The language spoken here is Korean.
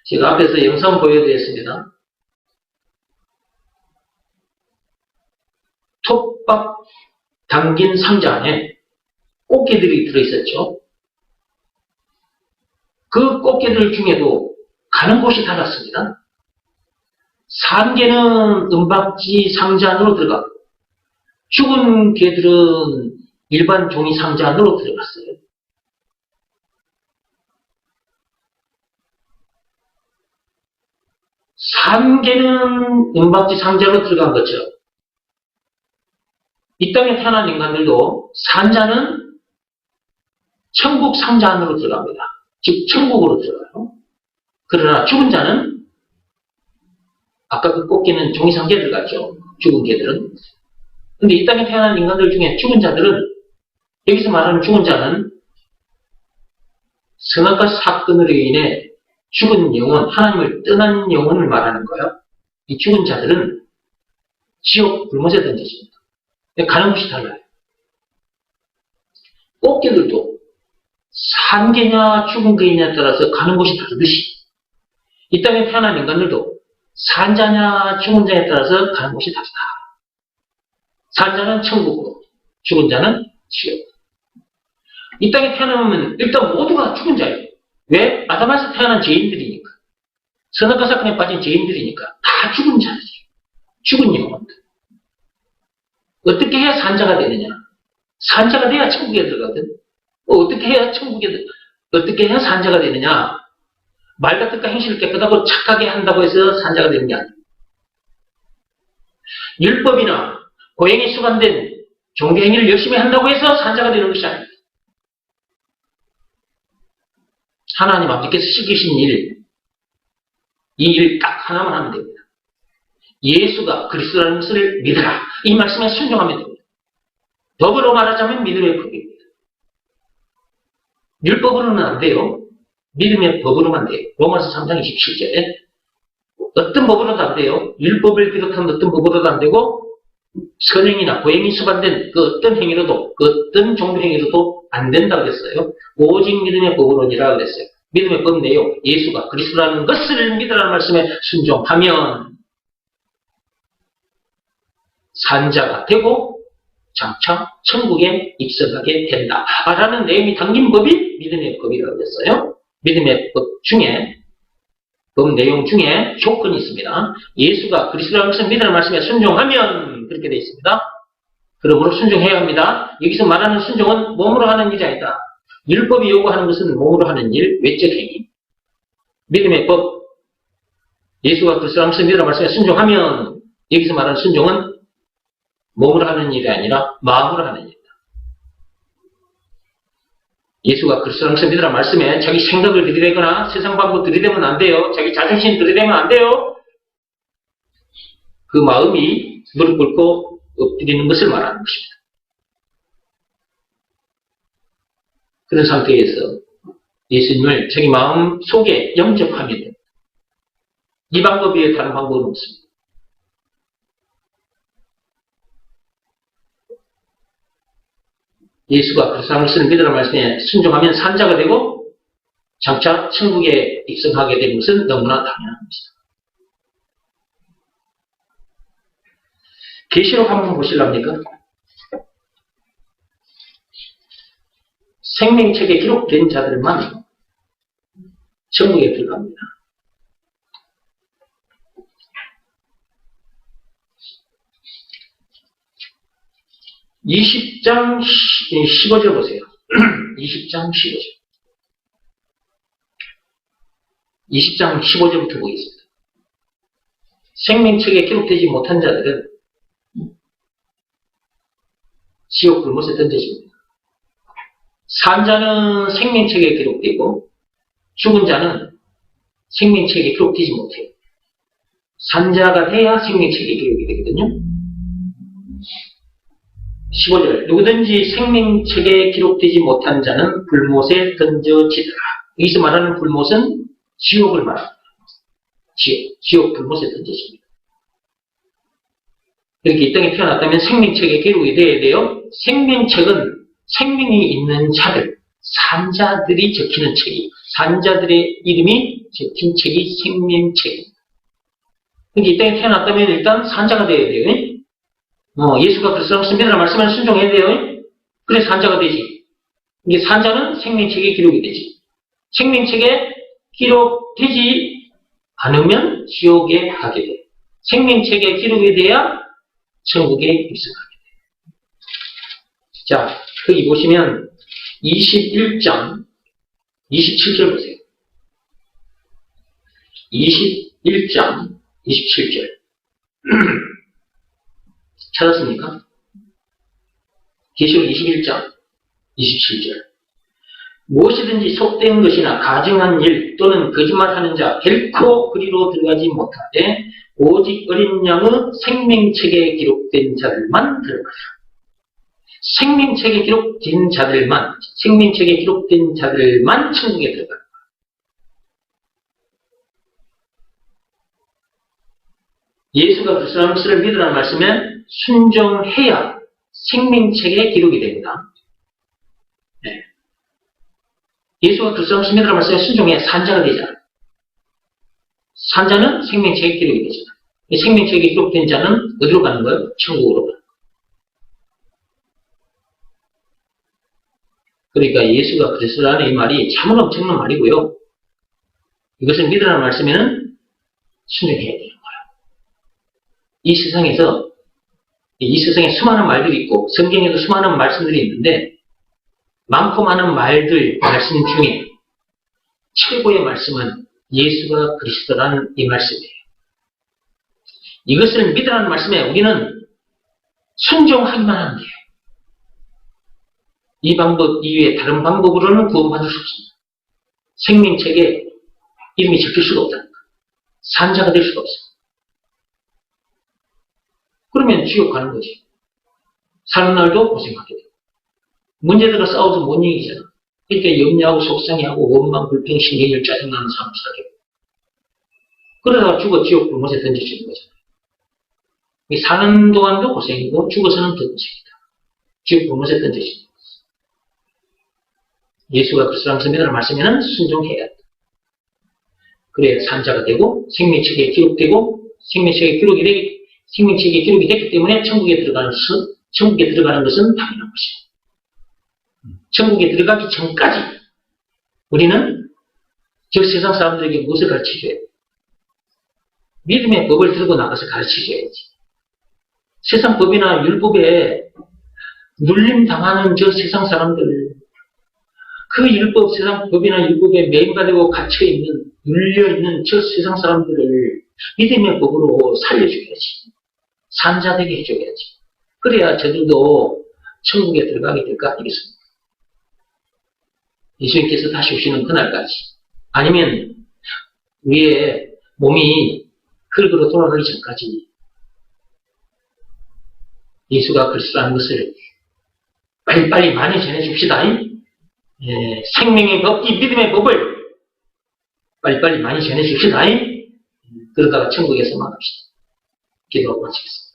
제가 앞에서 영상 보여드렸습니다. 톱밥 담긴 상자 안에 꽃게들이 들어있었죠. 그 꽃게들 중에도 가는 곳이 달랐습니다. 산 개는 은박지 상자 안으로 들어갔고, 죽은 개들은 일반 종이 상자 안으로 들어갔어요. 산 개는 은박지 상자로 들어간 것처럼 이 땅에 태어난 인간들도 산자는 천국 상자 안으로 들어갑니다. 즉 천국으로 들어가요. 그러나 죽은 자는 아까 그 꽃게는 종이 상자에 들어갔죠. 죽은 개들은. 근데 이 땅에 태어난 인간들 중에 죽은 자들은, 여기서 말하는 죽은 자는 선악과 사건으로 인해 죽은 영혼, 하나님을 떠난 영혼을 말하는 거예요. 이 죽은 자들은 지옥 불못에 던져집니다. 가는 곳이 달라요. 꽃게들도 산 개냐 죽은 개냐에 따라서 가는 곳이 다르듯이 이 땅에 태어난 인간들도 산자냐 죽은 자에 따라서 가는 곳이 다르다. 산자는 천국으로, 죽은 자는 지옥. 이 땅에 태어나면 일단 모두가 죽은 자예요. 왜? 아담에서 태어난 죄인들이니까. 선악과 사건에 빠진 죄인들이니까 다 죽은 자들이에요. 죽은 영혼들. 어떻게 해야 산자가 되느냐? 산자가 돼야 천국에 들어가거든. 어떻게 해야 어떻게 해야 산자가 되느냐? 말과 뜻과 행실을 깨끗하고 착하게 한다고 해서 산자가 되는 게 아니에요. 율법이나 고행에 수반된 종교행위를 열심히 한다고 해서 산자가 되는 것이 아닙니다. 하나님 아버지께서 시키신 일, 이 일 딱 하나만 하면 됩니다. 예수가 그리스도라는 것을 믿으라. 이 말씀에 순종하면 됩니다. 법으로 말하자면 믿음의 법입니다. 율법으로는 안 돼요. 믿음의 법으로만 돼요. 로마서 3장 27절에 어떤 법으로도 안 돼요. 율법을 비롯한 어떤 법으로도 안 되고 선행이나 고행이 수반된 그 어떤 행위로도, 그 어떤 종교 행위로도 안 된다고 했어요. 오직 믿음의 법으로니라 그랬어요. 믿음의 법 내용, 예수가 그리스도라는 것을 믿으라는 말씀에 순종하면 산자가 되고 장차 천국에 입성하게 된다. 라는 내용이 담긴 법이 믿음의 법이라고 했어요. 믿음의 법 중에, 법 내용 중에 조건이 있습니다. 예수가 그리스도라는 것을 믿으라는 말씀에 순종하면 그렇게 되어 있습니다. 그러므로 순종해야 합니다. 여기서 말하는 순종은 몸으로 하는 일이 아니다. 율법이 요구하는 것은 몸으로 하는 일, 외적 행위. 믿음의 법, 예수가 그리스도라는 것을 믿으라는 말씀에 순종하면 여기서 말하는 순종은 몸으로 하는 일이 아니라 마음으로 하는 일이다. 예수가 그리스도라는 것을 믿으라는 말씀에 자기 생각을 들이대거나 세상 방법 들이대면 안 돼요. 자기 자존심 들이대면 안 돼요. 그 마음이 무릎 꿇고 엎드리는 것을 말하는 것입니다. 그런 상태에서 예수님을 자기 마음 속에 영접하면 됩니다. 이 방법 외에 다른 방법은 없습니다. 예수가 그리스도라는 것을 믿으라는 말씀에 순종하면 산자가 되고 장차 천국에 입성하게 되는 것은 너무나 당연한 것이다. 계시록 한번 보실랍니까? 생명책에 기록된 자들만 천국에 들어갑니다. 20장 15절 보세요. 20장 15절. 20장 15절부터 보겠습니다. 생명책에 기록되지 못한 자들은 지옥 불못에 던져집니다. 산 자는 생명책에 기록되고 죽은 자는 생명책에 기록되지 못해요. 산 자가 돼야 생명책에 기록이 되거든요. 15절. 누구든지 생명책에 기록되지 못한 자는 불못에 던져지더라. 여기서 말하는 불못은 지옥을 말합니다. 지옥 불못에 던져집니다. 이렇게 이 땅에 태어났다면 생명책에 기록이 되어야 돼요. 생명책은 생명이 있는 자들, 산자들이 적히는 책이 산자들의 이름이 적힌 책이 생명책입니다. 그러니까 이 땅에 태어났다면 일단 산자가 되어야 돼요. 예수가 그리스도라고 믿으라 말씀을 순종해야 돼요. 그래 산자가 되지. 이게 산자는 생명책에 기록이 되지. 생명책에 기록되지 않으면 지옥에 가게 돼. 생명책에 기록이 돼야 천국에 입성하게 돼. 자, 거기 보시면 21장 27절 보세요. 21장 27절. 찾았습니까? 계시록 21장 27절. 무엇이든지 속된 것이나 가증한 일 또는 거짓말하는 자 결코 그리로 들어가지 못하되 오직 어린 양의 생명책에 기록된 자들만 들어가라. 생명책에 기록된 자들만 천국에 들어가라. 예수가 그리스도를 믿으라는 말씀에 순종해야 생명책에 기록이 됩니다. 네. 예수가 그리스도를 믿으라는 말씀에 순종해야 산자가 되잖아요. 산자는 생명책에 기록이 되잖아요. 생명책에 기록된 자는 어디로 가는 거예요? 천국으로 가는 거예요. 그러니까 예수가 그리스도라는 이 말이 참 엄청난 말이고요. 이것을 믿으라는 말씀에는 순종해야 돼요. 이 세상에 수많은 말들이 있고 성경에도 수많은 말씀들이 있는데 많고 많은 말씀 중에 최고의 말씀은 예수가 그리스도라는 이 말씀이에요. 이것을 믿으라는 말씀에 우리는 순종하기만 하면 돼요. 이 방법 이외에 다른 방법으로는 구원받을 수 없습니다. 생명책에 이름이 적힐 수가 없다는 거예요. 산자가 될 수가 없어요. 그러면 지옥 가는 거지. 사는 날도 고생하게 되고. 문제들과 싸워서 못 이기잖아. 그러니까 염려하고 속상해하고 원망, 불평, 신경질, 짜증나는 삶을 살게 되고. 그러다가 죽어 지옥 불못에 던져지는 거잖아. 사는 동안도 고생이고 죽어서는 더 고생이다. 지옥 불못에 던져지는 거지. 예수가 그리스도라는 믿으라는 말씀에는 순종해야 한다. 그래야 산자가 되고 생명책에 기록되고 생명책에 기록이 됐기 때문에 천국에 들어가는 것은 당연한 것이고. 천국에 들어가기 전까지 우리는 저 세상 사람들에게 무엇을 가르쳐줘야 돼? 믿음의 법을 들고 나가서 가르쳐줘야지. 세상 법이나 율법에 눌림당하는 저 세상 사람들, 그 율법, 세상 법이나 율법에 매인가되고 갇혀있는, 눌려있는 저 세상 사람들을 믿음의 법으로 살려줘야지. 산자되게 해줘야지. 그래야 저들도 천국에 들어가게 될 거 아니겠습니까? 예수님께서 다시 오시는 그날까지. 아니면 우리의 몸이 흙으로 돌아가기 전까지 예수가 그리스도라는 것을 빨리빨리 많이 전해줍시다. 생명의 법, 이 믿음의 법을 빨리빨리 많이 전해줍시다. 그러다가 천국에서 만납시다. 기도하고 마치겠습니다.